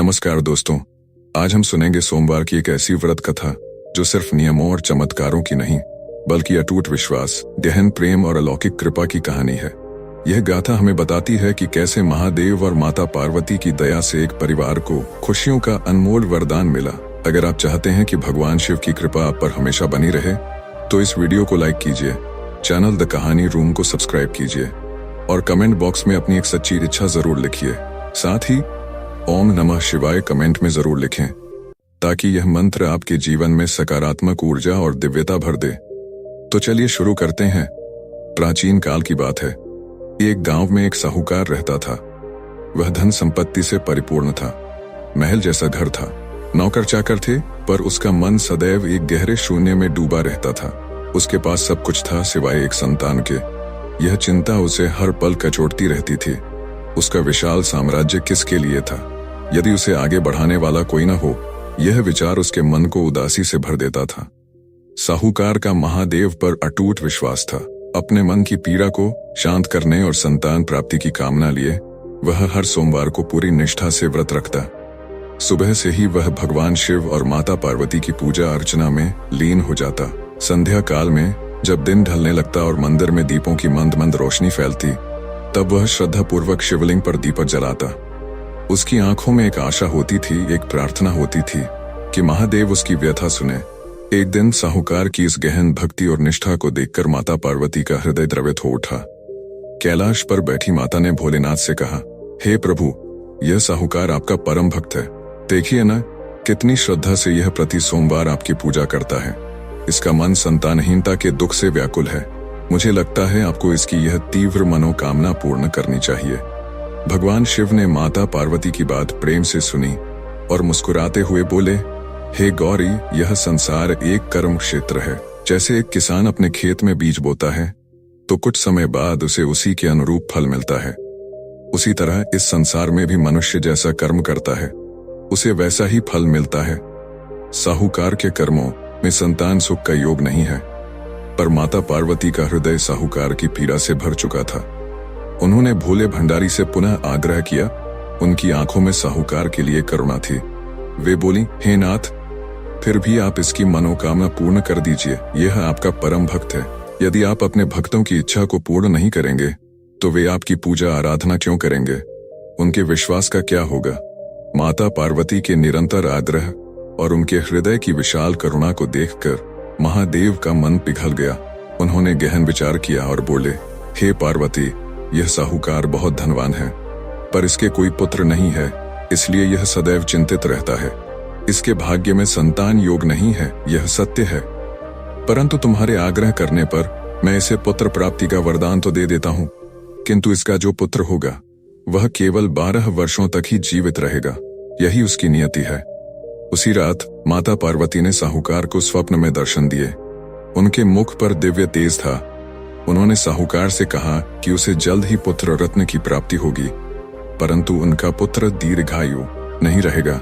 नमस्कार दोस्तों, आज हम सुनेंगे सोमवार की एक ऐसी व्रत कथा जो सिर्फ नियमों और चमत्कारों की नहीं बल्कि अटूट विश्वास, गहन प्रेम और अलौकिक कृपा की कहानी है। यह गाथा हमें बताती है कि कैसे महादेव और माता पार्वती की दया से एक परिवार को खुशियों का अनमोल वरदान मिला। अगर आप चाहते हैं कि भगवान शिव की कृपा आप पर हमेशा बनी रहे तो इस वीडियो को लाइक कीजिए, चैनल द कहानी रूम को सब्सक्राइब कीजिए और कमेंट बॉक्स में अपनी एक सच्ची इच्छा जरूर लिखिए। साथ ही ओम नमः शिवाय कमेंट में जरूर लिखें ताकि यह मंत्र आपके जीवन में सकारात्मक ऊर्जा और दिव्यता भर दे। तो चलिए शुरू करते हैं। प्राचीन काल की बात है। एक गांव में एक साहूकार रहता था। वह धन संपत्ति से परिपूर्ण था। महल जैसा घर था, नौकर चाकर थे, पर उसका मन सदैव एक गहरे शून्य में डूबा रहता था। उसके पास सब कुछ था सिवाय एक संतान के। यह चिंता उसे हर पल कचोटती रहती थी। उसका विशाल साम्राज्य किसके लिए था यदि उसे आगे बढ़ाने वाला कोई न हो। यह विचार उसके मन को उदासी से भर देता था। साहूकार का महादेव पर अटूट विश्वास था। अपने मन की पीड़ा को शांत करने और संतान प्राप्ति की कामना लिए वह हर सोमवार को पूरी निष्ठा से व्रत रखता। सुबह से ही वह भगवान शिव और माता पार्वती की पूजा अर्चना में लीन हो जाता। संध्या काल में जब दिन ढलने लगता और मंदिर में दीपों की मंद मंद रोशनी फैलती, तब वह श्रद्धापूर्वक शिवलिंग पर दीपक जलाता। उसकी आंखों में एक आशा होती थी, एक प्रार्थना होती थी कि महादेव उसकी व्यथा सुने। एक दिन साहूकार की इस गहन भक्ति और निष्ठा को देखकर माता पार्वती का हृदय द्रवित हो उठा। कैलाश पर बैठी माता ने भोलेनाथ से कहा, हे प्रभु, यह साहूकार आपका परम भक्त है। देखिए न, कितनी श्रद्धा से यह प्रति सोमवार आपकी पूजा करता है। इसका मन संतानहीनता के दुख से व्याकुल है। मुझे लगता है आपको इसकी यह तीव्र मनोकामना पूर्ण करनी चाहिए। भगवान शिव ने माता पार्वती की बात प्रेम से सुनी और मुस्कुराते हुए बोले, हे गौरी, यह संसार एक कर्म क्षेत्र है। जैसे एक किसान अपने खेत में बीज बोता है तो कुछ समय बाद उसे उसी के अनुरूप फल मिलता है, उसी तरह इस संसार में भी मनुष्य जैसा कर्म करता है उसे वैसा ही फल मिलता है। साहूकार के कर्मों में संतान सुख का योग नहीं है, पर माता पार्वती का हृदय साहूकार की पीड़ा से भर चुका था। उन्होंने भोले भंडारी से पुनः आग्रह किया। उनकी आंखों में साहूकार के लिए करुणा थी। वे बोली, हे नाथ, फिर भी आप इसकी मनोकामना पूर्ण कर दीजिए। यह आपका परम भक्त है। यदि आप अपने भक्तों की इच्छा को पूर्ण नहीं करेंगे तो वे आपकी पूजा आराधना क्यों करेंगे? उनके विश्वास का क्या होगा? माता पार्वती के निरंतर आग्रह और उनके हृदय की विशाल करुणा को देखकर महादेव का मन पिघल गया। उन्होंने गहन विचार किया और बोले, हे पार्वती, यह साहूकार बहुत धनवान है, पर इसके कोई पुत्र नहीं है, इसलिए यह सदैव चिंतित रहता है। इसके भाग्य में संतान योग नहीं है, यह सत्य है। परंतु तुम्हारे आग्रह करने पर मैं इसे पुत्र प्राप्ति का वरदान तो दे देता हूँ, किंतु इसका जो पुत्र होगा वह केवल 12 वर्षों तक ही जीवित रहेगा। यही उसकी नियति है। उसी रात माता पार्वती ने साहूकार को स्वप्न में दर्शन दिए। उनके मुख पर दिव्य तेज था। उन्होंने साहूकार से कहा कि उसे जल्द ही पुत्र रत्न की प्राप्ति होगी, परंतु उनका पुत्र दीर्घायु नहीं रहेगा,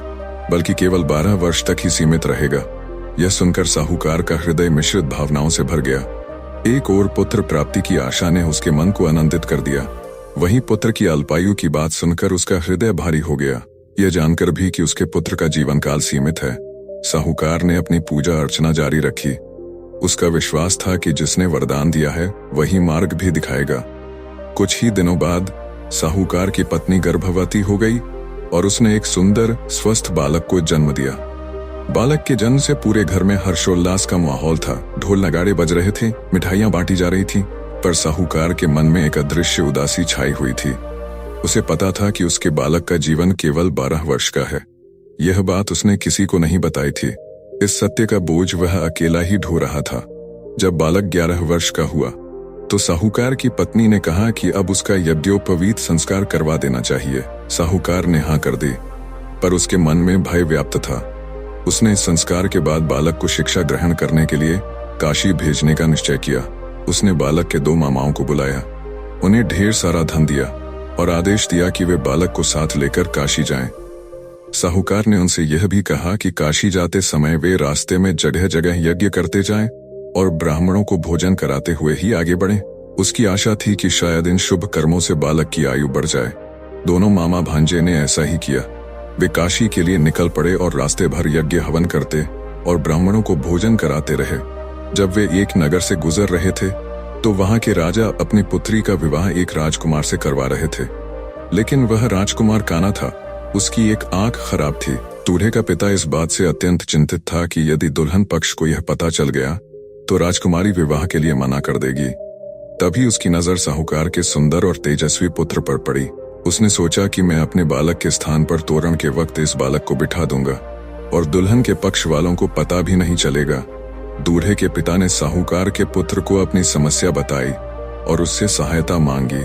बल्कि केवल 12 वर्ष तक ही सीमित रहेगा। यह सुनकर साहूकार का हृदय मिश्रित भावनाओं से भर गया। एक ओर पुत्र प्राप्ति की आशा ने उसके मन को आनंदित कर दिया, वहीं पुत्र की अल्पायु की बात सुनकर उसका हृदय भारी हो गया। यह जानकर भी कि उसके पुत्र का जीवन काल सीमित है, साहूकार ने अपनी पूजा अर्चना जारी रखी। उसका विश्वास था कि जिसने वरदान दिया है वही मार्ग भी दिखाएगा। कुछ ही दिनों बाद साहूकार की पत्नी गर्भवती हो गई और उसने एक सुंदर स्वस्थ बालक को जन्म दिया। बालक के जन्म से पूरे घर में हर्षोल्लास का माहौल था। ढोल नगाड़े बज रहे थे, मिठाइयां बांटी जा रही थी, पर साहूकार के मन में एक अदृश्य उदासी छाई हुई थी। उसे पता था कि उसके बालक का जीवन केवल 12 वर्ष का है। यह बात उसने किसी को नहीं बताई थी। इस सत्य का बोझ वह अकेला ही ढो रहा था। जब बालक 11 वर्ष का हुआ तो साहूकार की पत्नी ने कहा कि अब उसका यज्ञोपवीत संस्कार करवा देना चाहिए। साहूकार ने हाँ कर दी, पर उसके मन में भय व्याप्त था। उसने इस संस्कार के बाद बालक को शिक्षा ग्रहण करने के लिए काशी भेजने का निश्चय किया। उसने बालक के 2 मामाओं को बुलाया, उन्हें ढेर सारा धन दिया और आदेश दिया कि वे बालक को साथ लेकर काशी जाएं। साहूकार ने उनसे यह भी कहा कि काशी जाते समय वे रास्ते में जगह जगह यज्ञ करते जाएं और ब्राह्मणों को भोजन कराते हुए ही आगे बढ़ें। उसकी आशा थी कि शायद इन शुभ कर्मों से बालक की आयु बढ़ जाए। दोनों मामा भांजे ने ऐसा ही किया। वे काशी के लिए निकल पड़े और रास्ते भर यज्ञ हवन करते और ब्राह्मणों को भोजन कराते रहे। जब वे एक नगर से गुजर रहे थे तो वहां के राजा अपनी पुत्री का विवाह एक राजकुमार से करवा रहे थे, लेकिन वह राजकुमार काना था, उसकी एक आंख खराब थी। दूल्हे का पिता इस बात से अत्यंत चिंतित था कि यदि दुल्हन पक्ष को यह पता चल गया तो राजकुमारी विवाह के लिए मना कर देगी। तभी उसकी नजर साहूकार के सुंदर और तेजस्वी पुत्र पर पड़ी। उसने सोचा कि मैं अपने बालक के स्थान पर तोरण के वक्त इस बालक को बिठा दूंगा और दुल्हन के पक्ष वालों को पता भी नहीं चलेगा। दूल्हे के पिता ने साहूकार के पुत्र को अपनी समस्या बताई और उससे सहायता मांगी।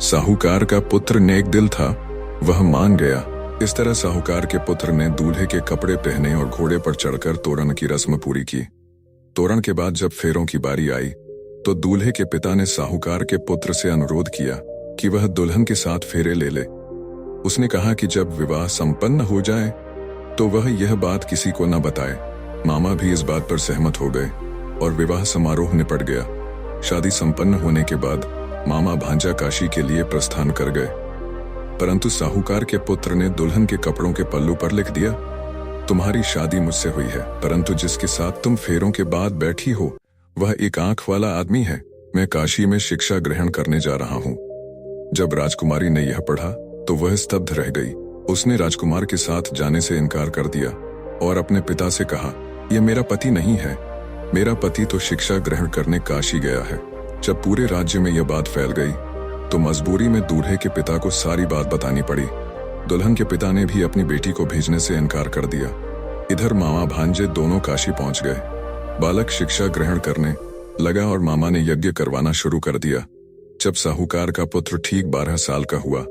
साहूकार का पुत्र नेक दिल था, वह मान गया। इस तरह साहूकार के पुत्र ने दूल्हे के कपड़े पहने और घोड़े पर चढ़कर तोरण की रस्म पूरी की। तोरण के बाद जब फेरों की बारी आई तो दूल्हे के पिता ने साहूकार के पुत्र से अनुरोध किया कि वह दुल्हन के साथ फेरे ले ले। उसने कहा कि जब विवाह संपन्न हो जाए तो वह यह बात किसी को न बताए। मामा भी इस बात पर सहमत हो गए और विवाह समारोह निपट गया। शादी संपन्न होने के बाद मामा भांजा काशी के लिए प्रस्थान कर गए, परंतु साहूकार के पुत्र ने दुल्हन के कपड़ों के पल्लू पर लिख दिया, तुम्हारी शादी मुझसे हुई है, परंतु जिसके साथ तुम फेरों के बाद बैठी हो वह एक आंख वाला आदमी है। मैं काशी में शिक्षा ग्रहण करने जा रहा हूँ। जब राजकुमारी ने यह पढ़ा तो वह स्तब्ध रह गई। उसने राजकुमार के साथ जाने से इनकार कर दिया और अपने पिता से कहा, यह मेरा पति नहीं है, मेरा पति तो शिक्षा ग्रहण करने काशी गया है। जब पूरे राज्य में यह बात फैल गई तो मजबूरी में दूल्हे के पिता को सारी बात बतानी पड़ी। दुल्हन के पिता ने भी अपनी बेटी को भेजने से इनकार कर दिया। इधर मामा भांजे दोनों काशी पहुंच गए। बालक शिक्षा ग्रहण करने लगा और मामा ने यज्ञ करवाना शुरू कर दिया। जब साहूकार का पुत्र ठीक 12 साल का हुआ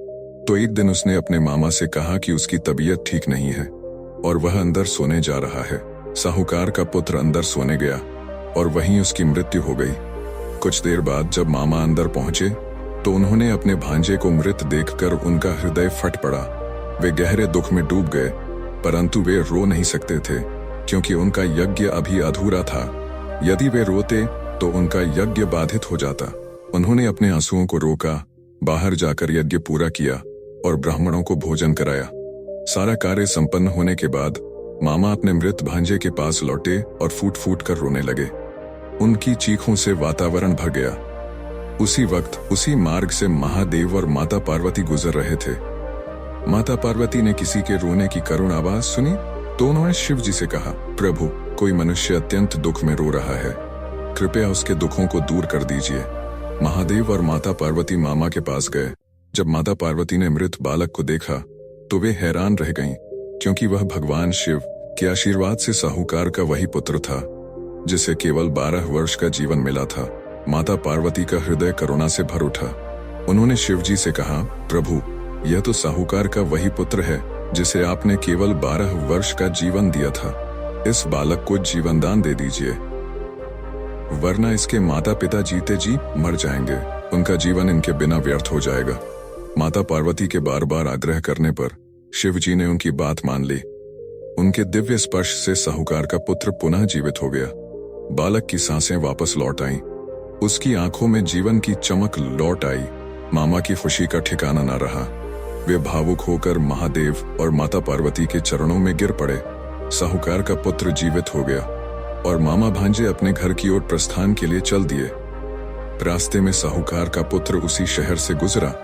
तो एक दिन उसने अपने मामा से कहा कि उसकी तबीयत ठीक नहीं है और वह अंदर सोने जा रहा है। साहूकार का पुत्र अंदर सोने गया और वहीं उसकी मृत्यु हो गई। कुछ देर बाद जब मामा अंदर पहुंचे तो उन्होंने अपने भांजे को मृत देखकर उनका हृदय फट पड़ा। वे गहरे दुख में डूब गए, परंतु वे रो नहीं सकते थे क्योंकि उनका यज्ञ अभी अधूरा था। यदि वे रोते तो उनका यज्ञ बाधित हो जाता। उन्होंने अपने आंसुओं को रोका, बाहर जाकर यज्ञ पूरा किया और ब्राह्मणों को भोजन कराया। सारा कार्य संपन्न होने के बाद मामा अपने मृत भांजे के पास लौटे और फूट फूट कर रोने लगे। उनकी चीखों से वातावरण भर गया। उसी वक्त उसी मार्ग से महादेव और माता पार्वती गुजर रहे थे। माता पार्वती ने किसी के रोने की करुण आवाज सुनी तो उन्होंने शिव जी से कहा, प्रभु, कोई मनुष्य अत्यंत दुख में रो रहा है, कृपया उसके दुखों को दूर कर दीजिए। महादेव और माता पार्वती मामा के पास गए। जब माता पार्वती ने मृत बालक को देखा तो वे हैरान रह गईं, क्योंकि वह भगवान शिव के आशीर्वाद से साहूकार का वही पुत्र था जिसे केवल 12 वर्ष का जीवन मिला था। माता पार्वती का हृदय करुणा से भर उठा। उन्होंने शिव जी से कहा, प्रभु, यह तो साहूकार का वही पुत्र है जिसे आपने केवल 12 वर्ष का जीवन दिया था। इस बालक को जीवन दान दे दीजिए, वरना इसके माता पिता जीते जी मर जाएंगे। उनका जीवन इनके बिना व्यर्थ हो जाएगा। माता पार्वती के बार बार आग्रह करने पर शिव जी ने उनकी बात मान ली। उनके दिव्य स्पर्श से साहूकार का पुत्र पुनः जीवित हो गया। बालक की सांसें वापस लौट आईं। उसकी आंखों में जीवन की चमक लौट आई। मामा की खुशी का ठिकाना न रहा। वे भावुक होकर महादेव और माता पार्वती के चरणों में गिर पड़े। साहूकार का पुत्र जीवित हो गया और मामा भांजे अपने घर की ओर प्रस्थान के लिए चल दिए। रास्ते में साहूकार का पुत्र उसी शहर से गुजरा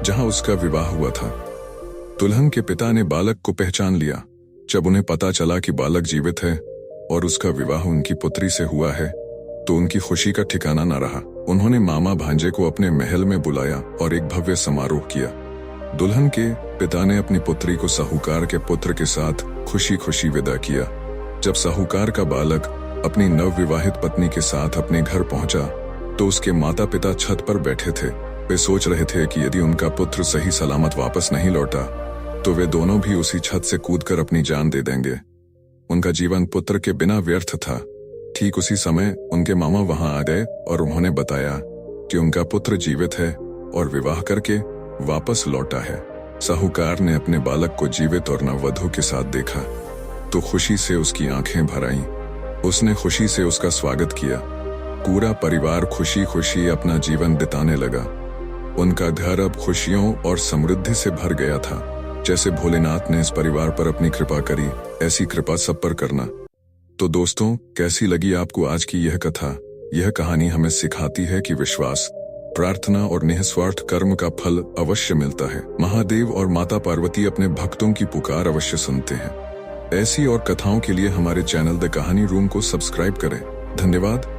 जहां उसका विवाह हुआ था। दुल्हन के पिता ने बालक को पहचान लिया। जब उन्हें पता चला कि बालक जीवित है और उसका विवाह उनकी पुत्री से हुआ है तो उनकी खुशी का ठिकाना न रहा। उन्होंने मामा भांजे को अपने महल में बुलाया और एक भव्य समारोह किया। दुल्हन के पिता ने अपनी पुत्री को साहूकार के पुत्र के साथ खुशी खुशी विदा किया। जब साहूकार का बालक अपनी नवविवाहित पत्नी के साथ अपने घर पहुंचा तो उसके माता पिता छत पर बैठे थे। वे सोच रहे थे कि यदि उनका पुत्र सही सलामत वापस नहीं लौटा तो वे दोनों भी उसी छत से कूदकर अपनी जान दे देंगे। उनका जीवन पुत्र के बिना व्यर्थ था। ठीक उसी समय उनके मामा वहां आ गए और उन्होंने बताया कि उनका पुत्र जीवित है और विवाह करके वापस लौटा है। साहूकार ने अपने बालक को जीवित और नववधू के साथ देखा तो खुशी से उसकी आंखें भर आईं। उसने खुशी से उसका स्वागत किया। पूरा परिवार खुशी खुशी अपना जीवन बिताने लगा। उनका घर अब खुशियों और समृद्धि से भर गया था। जैसे भोलेनाथ ने इस परिवार पर अपनी कृपा करी, ऐसी कृपा सब पर करना। तो दोस्तों, कैसी लगी आपको आज की यह कथा? यह कहानी हमें सिखाती है कि विश्वास, प्रार्थना और निस्वार्थ कर्म का फल अवश्य मिलता है। महादेव और माता पार्वती अपने भक्तों की पुकार अवश्य सुनते हैं। ऐसी और कथाओं के लिए हमारे चैनल द कहानी रूम को सब्सक्राइब करें। धन्यवाद।